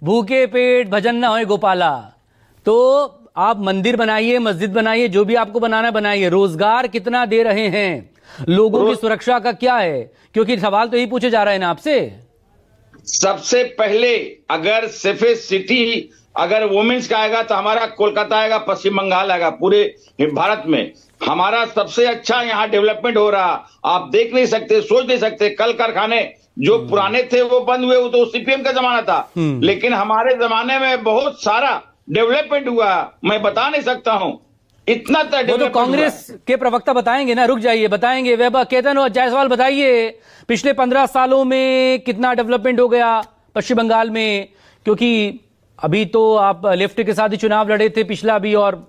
भूखे पेट भजन न होए गोपाला। तो आप मंदिर बनाइए, मस्जिद बनाइए, जो भी आपको बनाना बनाइए, रोजगार कितना दे रहे हैं, लोगों की सुरक्षा का क्या है? क्योंकि सवाल तो यही पूछे जा रहे हैं ना आपसे। सबसे पहले अगर सेफेस्ट सिटी अगर वुमेन्स का आएगा तो हमारा कोलकाता आएगा, पश्चिम बंगाल आएगा, पूरे भारत में हमारा सबसे अच्छा यहाँ डेवलपमेंट हो रहा। आप देख नहीं सकते, सोच नहीं सकते, कल कारखाने जो पुराने थे वो बंद हुए, वो तो सीपीएम का जमाना था, लेकिन हमारे जमाने में बहुत सारा डेवलपमेंट हुआ, मैं बता नहीं सकता हूं इतना। वो तो कांग्रेस के प्रवक्ता बताएंगे ना, रुक जाइए, बताएंगे। वैभव केतन और जायसवाल बताइए, पिछले 15 सालों में कितना डेवलपमेंट हो गया पश्चिम बंगाल में? क्योंकि अभी तो आप लेफ्ट के साथ ही चुनाव लड़े थे, पिछला भी, और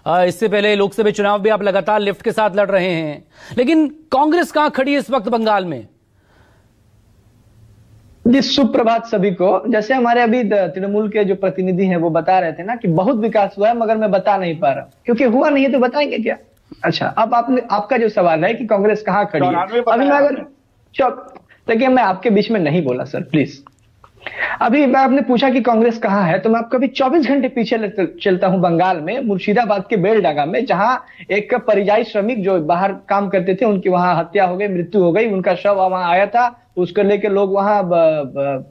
इससे पहले लोकसभा चुनाव भी आप लगातार लेफ्ट के साथ लड़ रहे हैं, लेकिन कांग्रेस कहां खड़ी है इस वक्त बंगाल में? जी, सुप्रभात सभी को। जैसे हमारे अभी तृणमूल के जो प्रतिनिधि हैं वो बता रहे थे ना कि बहुत विकास हुआ है, मगर मैं बता नहीं पा रहा क्योंकि हुआ नहीं है तो बताएंगे क्या? अच्छा, अब आपका जो सवाल है कि कांग्रेस कहां खड़ी है, अभी मैं अगर देखिए, मैं आपके बीच में नहीं बोला सर, प्लीज। अभी मैं आपने पूछा कि कांग्रेस कहां है, तो मैं आपको अभी 24 घंटे पीछे चलता हूं बंगाल में, मुर्शिदाबाद के बेलडागा में, जहां एक परियायी श्रमिक जो बाहर काम करते थे उनकी वहां हत्या हो गई, मृत्यु हो गई, उनका शव वहां आया था, उसको लेकर लोग वहां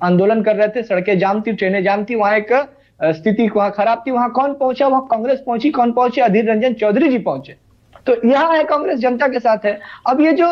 आंदोलन कर रहे थे, सड़कें जाम थी, ट्रेनें जाम थी, वहां एक स्थिति वहां खराब थी। वहां कौन पहुंचा? वहां कांग्रेस पहुंची। कौन पहुंचे? अधीर रंजन चौधरी जी पहुंचे। तो यहाँ है कांग्रेस, जनता के साथ है। अब ये जो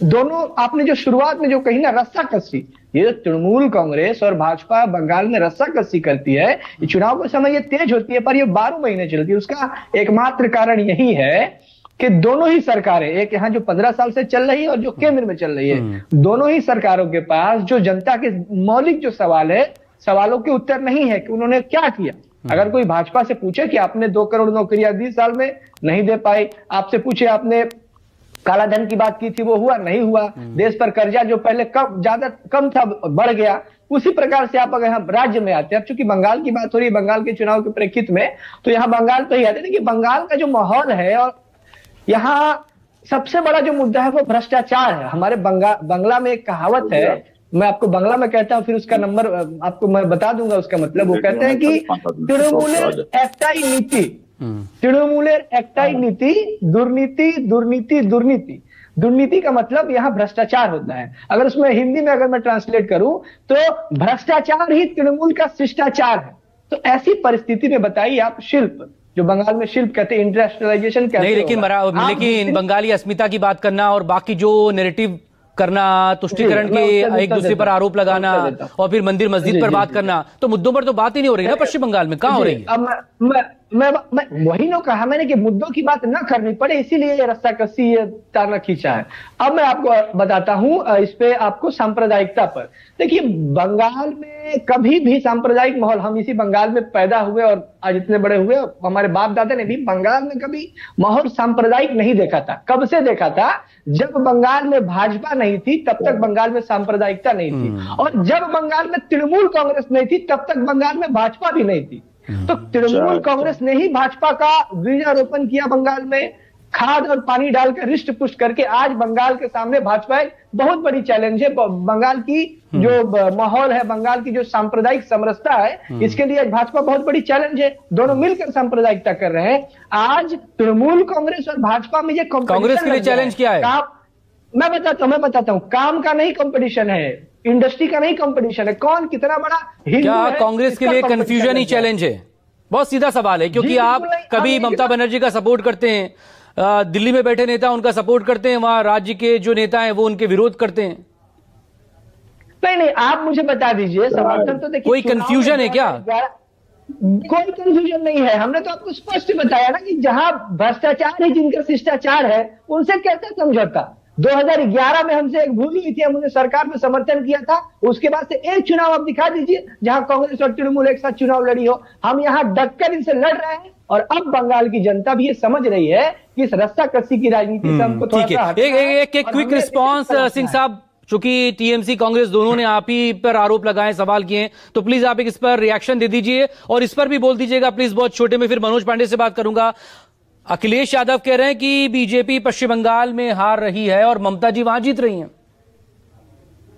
दोनों आपने जो शुरुआत में जो कही ना रस्साकसी, ये तृणमूल कांग्रेस और भाजपा बंगाल में रस्साकसी करती है, ये चुनाव के समय ये तेज होती है पर ये 12 महीने चलती है। उसका एकमात्र कारण यही है कि दोनों ही सरकारें, एक यहाँ जो 15 साल से चल रही है और जो केंद्र में चल रही है, दोनों ही सरकारों के पास जो जनता के मौलिक जो सवाल है, सवालों के उत्तर नहीं है कि उन्होंने क्या किया। अगर कोई भाजपा से पूछे कि आपने 2 करोड़ नौकरियां 20 साल में नहीं दे पाई, आपसे पूछे आपने काला धन की बात की थी, वो हुआ नहीं हुआ, देश पर कर्जा जो पहले कम था बढ़ गया, उसी प्रकार से आप अगर हम राज्य में आते हैं, चूंकि बंगाल की बात हो रही है, बंगाल के चुनाव के प्रेक्षित में, तो यहाँ बंगाल पे ही आते हैं कि बंगाल का जो माहौल है और यहाँ सबसे बड़ा जो मुद्दा है वो भ्रष्टाचार है। हमारे बंगला में एक कहावत है, मैं आपको बंगला में कहता हूँ, फिर उसका नंबर आपको मैं बता दूंगा उसका मतलब। वो कहते हैं कि तृणमूलेर एकटाई नीति, तृणमूलेर एकटाई नीति, दुर्नीति दुर्नीति दुर्नीति। दुर्नीति का मतलब यहाँ भ्रष्टाचार होता है। अगर उसमें हिंदी में अगर मैं ट्रांसलेट करूं तो भ्रष्टाचार ही तृणमूल का शिष्टाचार है। तो ऐसी परिस्थिति में बताइए आप, शिल्प जो बंगाल में शिल्प कहते हैं, इंडस्ट्रियलाइजेशन कहते हैं, लेकिन बंगाली अस्मिता की बात करना और बाकी जो नैरेटिव करना, तुष्टीकरण के एक दूसरे पर आरोप लगाना और फिर मंदिर मस्जिद पर बात करना, तो मुद्दों पर तो बात ही नहीं हो रही ना पश्चिम बंगाल में। कहां हो रही है? अब मैं वही ना कहा मैंने कि मुद्दों की बात ना करनी पड़े, इसीलिए ये रस्साकसी, ये ताना खींचा है। अब मैं आपको बताता हूं इस पे आपको सांप्रदायिकता पर। देखिए, बंगाल में कभी भी सांप्रदायिक माहौल, हम इसी बंगाल में पैदा हुए और आज इतने बड़े हुए, हमारे बाप दादा ने भी बंगाल में कभी माहौल सांप्रदायिक नहीं देखा था। कब से देखा था? जब बंगाल में भाजपा नहीं थी तब तक बंगाल में सांप्रदायिकता नहीं थी, और जब बंगाल में तृणमूल कांग्रेस नहीं थी तब तक बंगाल में भाजपा भी नहीं थी। तो तृणमूल कांग्रेस ने ही भाजपा का बीजारोपण किया बंगाल में, खाद और पानी डालकर रिष्ट पुष्ट करके आज बंगाल के सामने भाजपा एक बहुत बड़ी चैलेंज है। बंगाल की जो माहौल है, बंगाल की जो सांप्रदायिक समरसता है, इसके लिए भाजपा बहुत बड़ी चैलेंज है। दोनों मिलकर सांप्रदायिकता कर रहे हैं। आज तृणमूल कांग्रेस और भाजपा में ये कांग्रेस के लिए चैलेंज क्या है? मैं बताता हूं, काम का नहीं कंपटीशन है, इंडस्ट्री का नहीं कंपटीशन है, कौन कितना बड़ा हिंदू क्या है, कांग्रेस के लिए कंफ्यूजन ही चैलेंज है? बहुत सीधा सवाल है, क्योंकि आप कभी ममता बनर्जी का सपोर्ट करते हैं, दिल्ली में बैठे नेता उनका सपोर्ट करते हैं, वहां राज्य के जो नेता हैं वो उनके विरोध करते हैं। नहीं, आप मुझे बता दीजिए, समर्थन तो देखिए, कोई कंफ्यूजन है क्या? कोई कंफ्यूजन नहीं है। हमने तो आपको स्पष्ट बताया ना कि जहां भ्रष्टाचार है, जिनका शिष्टाचार है, उनसे कैसे समझौता। 2011 में हमसे एक भूल हुई थी, हमने सरकार में समर्थन किया था, उसके बाद से एक चुनाव आप दिखा दीजिए जहां कांग्रेस और तृणमूल एक साथ चुनाव लड़ी हो। हम यहां डटकर इनसे लड़ रहे हैं, और अब बंगाल की जनता भी ये समझ रही है कि इस रस्साकसी की राजनीति से हमको थोड़ा सा एक क्विक रिस्पॉन्स सिंह साहब, चूंकि टीएमसी कांग्रेस दोनों ने आप ही पर आरोप लगाए, सवाल किए, तो प्लीज आप एक इस पर रिएक्शन दे दीजिए और इस पर भी बोल दीजिएगा प्लीज, बहुत छोटे में। फिर मनोज पांडे से बात करूंगा। अखिलेश यादव कह रहे हैं कि बीजेपी पश्चिम बंगाल में हार रही है और ममता जी वहां जीत रही हैं।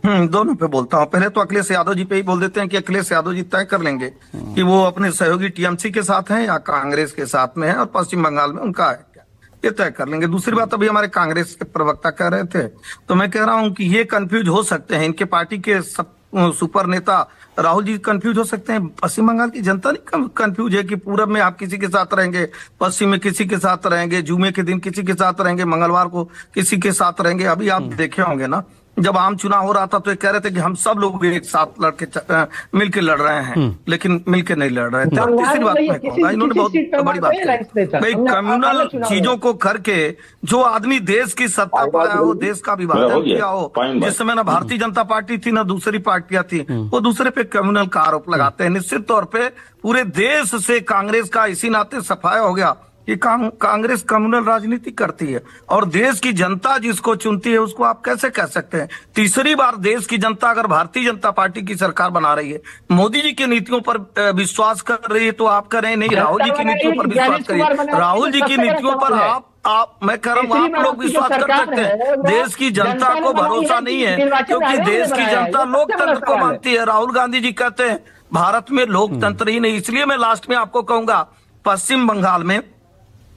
दोनों पे बोलता हूँ। पहले तो अखिलेश यादव जी पे ही बोल देते हैं कि अखिलेश यादव जी तय कर लेंगे कि वो अपने सहयोगी टीएमसी के साथ हैं या कांग्रेस के साथ में है और पश्चिम बंगाल में उनका है क्या, ये तय कर लेंगे। दूसरी बात, अभी हमारे कांग्रेस के प्रवक्ता कह रहे थे, तो मैं कह रहा हूँ कि ये कंफ्यूज हो सकते हैं, इनके पार्टी के सब सुपर नेता राहुल जी कंफ्यूज हो सकते हैं। पश्चिम बंगाल की जनता नहीं कंफ्यूज है कि पूरब में आप किसी के साथ रहेंगे, पश्चिम में किसी के साथ रहेंगे, जुमे के दिन किसी के साथ रहेंगे, मंगलवार को किसी के साथ रहेंगे। अभी आप देखे होंगे ना, जब आम चुनाव हो रहा था तो ये कह रहे थे कि हम सब लोग एक साथ मिलके लड़ रहे हैं, लेकिन मिलके नहीं लड़ रहे थे। अब तीसरी बात मैं कहूंगा, इन्होंने बहुत बड़ी बात कही, भाई कम्युनल चीजों को करके जो आदमी देश की सत्ता पाया हो, देश का विभाजन किया हो, जिस समय ना भारतीय जनता पार्टी थी ना दूसरी पार्टियां थी, वो दूसरे पे कम्युनल का आरोप लगाते हैं। निश्चित तौर पे पूरे देश से कांग्रेस का इसी नाते सफाया हो गया कि कांग्रेस कम्युनल राजनीति करती है और देश की जनता जिसको चुनती है उसको आप कैसे कह सकते हैं। तीसरी बार देश की जनता अगर भारतीय जनता पार्टी की सरकार बना रही है, मोदी जी की नीतियों पर विश्वास कर रही है, तो आप करें नहीं, राहुल जी की नीतियों पर विश्वास करिए। राहुल जी की नीतियों पर आप मैं कह रहा हूँ आप लोग विश्वास कर सकते हैं। देश की जनता को भरोसा नहीं है क्योंकि देश की जनता लोकतंत्र को मानती है। राहुल गांधी जी कहते हैं भारत में लोकतंत्र ही नहीं। इसलिए मैं लास्ट में आपको कहूंगा, पश्चिम बंगाल में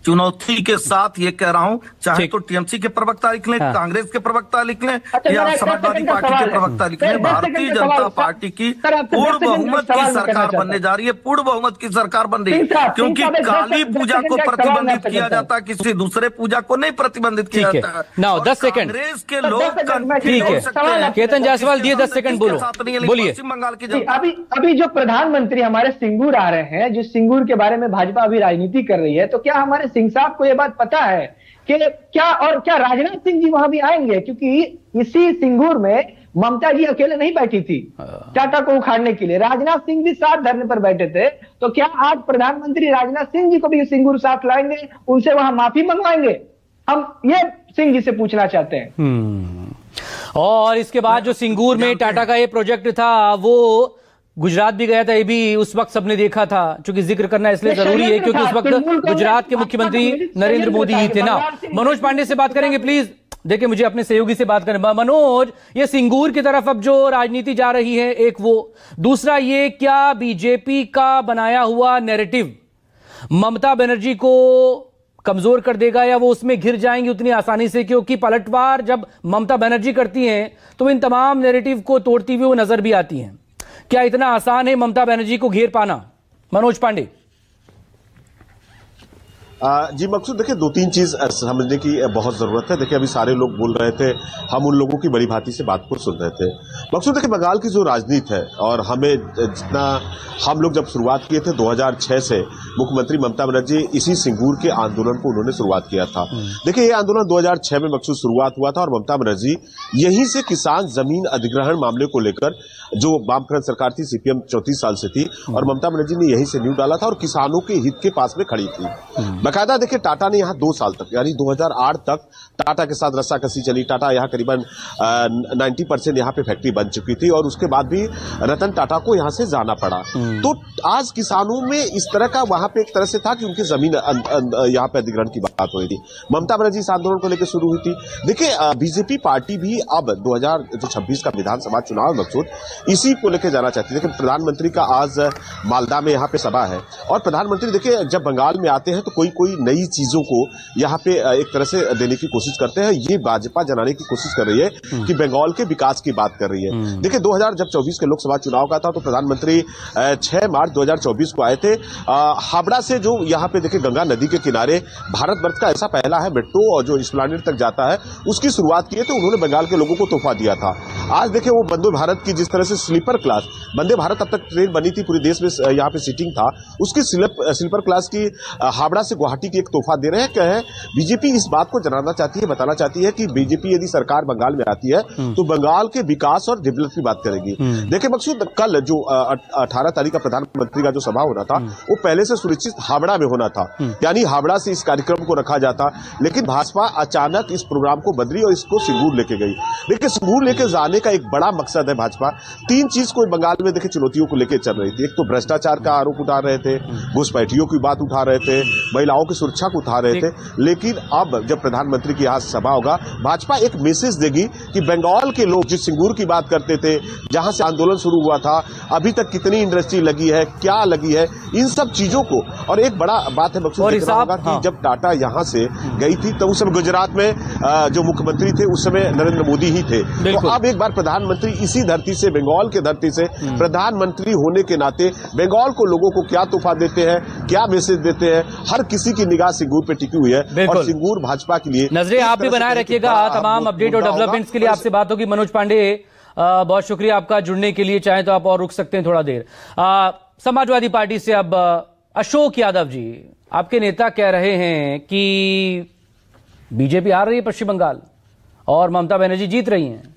चुनौती के साथ ये कह रहा हूं, चाहे तो टीएमसी के प्रवक्ता लिख लें, कांग्रेस के प्रवक्ता लिख लें या समाजवादी पार्टी के प्रवक्ता लिख लें, भारतीय जनता पार्टी की पूर्ण बहुमत की सरकार बनने जा रही है। पूर्ण बहुमत की सरकार बन रही है क्योंकि काली पूजा को प्रतिबंधित किया जाता है, किसी दूसरे पूजा को नहीं प्रतिबंधित किया जाता है। नाउ 10 सेकंड कांग्रेस के लोग ठीक है, केतन जायसवाल दिए 10 सेकंड, बोलिए। पश्चिम बंगाल की जनता अभी जो प्रधानमंत्री हमारे सिंगूर आ रहे हैं, जिस सिंगूर के बारे में भाजपा अभी राजनीति कर रही है, तो क्या हमारे सिंह साहब को यह बात पता है कि क्या राजनाथ सिंह जी वहां भी आएंगे? क्योंकि इसी सिंगूर में ममता जी अकेले नहीं बैठी थी टाटा को उखाड़ने के लिए, राजनाथ सिंह भी साथ धरने पर बैठे थे। तो क्या आज प्रधानमंत्री राजनाथ सिंह जी को भी सिंगूर साथ लाएंगे, उनसे वहां माफी मंगवाएंगे? हम ये सिंह जी से पूछना चाहते हैं। और इसके बाद जो सिंगूर में टाटा का ये प्रोजेक्ट था, वो गुजरात भी गया था, ये भी उस वक्त सबने देखा था। चूंकि जिक्र करना इसलिए जरूरी है क्योंकि उस वक्त गुजरात के मुख्यमंत्री नरेंद्र मोदी ही थे ना। मनोज पांडे से बात करेंगे प्लीज। देखिए, मुझे अपने सहयोगी से बात करने। मनोज, ये सिंगूर की तरफ अब जो राजनीति जा रही है, एक वो, दूसरा ये, क्या बीजेपी का बनाया हुआ नैरेटिव ममता बनर्जी को कमजोर कर देगा या वो उसमें घिर जाएंगी उतनी आसानी से? क्योंकि पलटवार जब ममता बनर्जी करती हैं तो इन तमाम नैरेटिव को तोड़ती हुई वो नजर भी आती हैं। क्या इतना आसान है ममता बनर्जी को घेर पाना? मनोज पांडे जी मकसूद, देखिए 2-3 चीज समझने की बहुत जरूरत है। देखिए, अभी सारे लोग बोल रहे थे, हम उन लोगों की बड़ी भांति से बात को सुन रहे थे। मकसूद, देखिए बंगाल की जो राजनीति है, और हमें जितना हम लोग जब शुरुआत किए थे 2006 से, मुख्यमंत्री ममता बनर्जी इसी सिंगूर के आंदोलन को उन्होंने शुरुआत किया था। देखिए, ये आंदोलन 2006 में मकसूद शुरुआत हुआ था और ममता बनर्जी यहीं से किसान जमीन अधिग्रहण मामले को लेकर, जो वामफ्रंट सरकार थी, सीपीएम 34 साल से थी, और ममता बनर्जी ने यहीं से नींव डाला था और किसानों के हित के पास में खड़ी थी। बकायदा देखिए, टाटा ने यहाँ 2 साल तक, यानी 2008 तक टाटा के साथ रस्साकसी चली। टाटा यहाँ करीबन 90% यहाँ पे फैक्ट्री बन चुकी थी और उसके बाद भी रतन टाटा को यहाँ से जाना पड़ा। तो आज किसानों में इस तरह का वहां पे एक तरह से था कि उनकी जमीन यहाँ पे अधिग्रहण की बात हो रही थी। ममता बनर्जी इस आंदोलन को लेकर शुरू हुई थी। देखिए, बीजेपी पार्टी भी अब 2026 का विधानसभा चुनाव मकसूद इसी को लेकर जाना चाहती है। देखिए, प्रधानमंत्री का आज मालदा में यहाँ पे सभा है और प्रधानमंत्री देखिए जब बंगाल में आते हैं तो कोई नई चीजों को यहाँ पे एक तरह से देने की कोशिश करते हैं। ये भाजपा जनाने की कोशिश कर रही है कि बंगाल के विकास की बात कर रही है। देखिए, 2024 के लोकसभा चुनाव का था तो प्रधानमंत्री 6 मार्च 2024 को आए थे हावड़ा से, जो यहाँ पे देखिए गंगा नदी के किनारे भारतवर्ष का ऐसा पहला है मेट्रो और जो एस्प्लैनेड तक जाता है, उसकी शुरुआत की है। तो उन्होंने बंगाल के लोगों को तोहफा दिया था। आज देखिए, वो वंदे भारत की जिस तरह से स्लीपर क्लास, वंदे भारत अब तक ट्रेन बनी थी पूरे देश में, यहाँ पे सीटिंग था, उसकी स्लीपर क्लास की हावड़ा से गुवाहाटी की एक तोहफा दे रहे हैं। क्या है, बीजेपी इस बात को जनाना चाहती है, बताना चाहती है कि बीजेपी यदि सरकार बंगाल में आती है तो बंगाल के विकास और डेवलप की बात करेगी। देखिए मकसूद, कल जो 18 तारीख का प्रधानमंत्री का जो सभा होना था वो पहले से सुनिश्चित हावड़ा में होना था, यानी हावड़ा से इस कार्यक्रम को रखा जाता, लेकिन भाजपा अचानक इस प्रोग्राम को बदली और इसको सिंगूर लेके गई। देखिए, सिंगूर लेके जाने का एक बड़ा मकसद है भाजपा। 3 चीज को बंगाल में देखिए चुनौतियों को लेकर चल रही थी। एक तो भ्रष्टाचार का आरोप उठा रहे थे, घुसपैठियों की बात उठा रहे थे, महिलाओं महिलाओं की सुरक्षा को उठा रहे थे। लेकिन अब जब प्रधानमंत्री की यहाँ सभा होगा, भाजपा एक मैसेज देगी कि बंगाल के लोग जिस सिंगूर की बात करते थे, जहां से आंदोलन शुरू हुआ था, अभी तक कितनी इंडस्ट्री लगी है, क्या लगी है, इन सब चीजों को। और एक बड़ा बात है मकसूद कि जब टाटा यहां से गई थी तो उस समय गुजरात में जो मुख्यमंत्री थे उस समय नरेंद्र मोदी ही थे। तो अब एक बार प्रधानमंत्री इसी धरती से, बंगाल की धरती से प्रधानमंत्री होने के नाते बंगाल को लोगों को क्या तोहफा देते हैं, क्या मैसेज देते हैं, हर किसी की निगाह सिंगूर पे टिकी हुई है। और सिंगूर भाजपा के लिए नजरें आप भी बनाए रखिएगा। तमाम अपडेट और डेवलपमेंट्स के लिए आपसे बात होगी। मनोज पांडे, बहुत शुक्रिया आपका जुड़ने के लिए। चाहे तो आप और रुक सकते हैं थोड़ा देर। समाजवादी पार्टी से अब अशोक यादव जी, आपके नेता कह रहे हैं कि बीजेपी हार रही है पश्चिम बंगाल और ममता बनर्जी जीत रही हैं।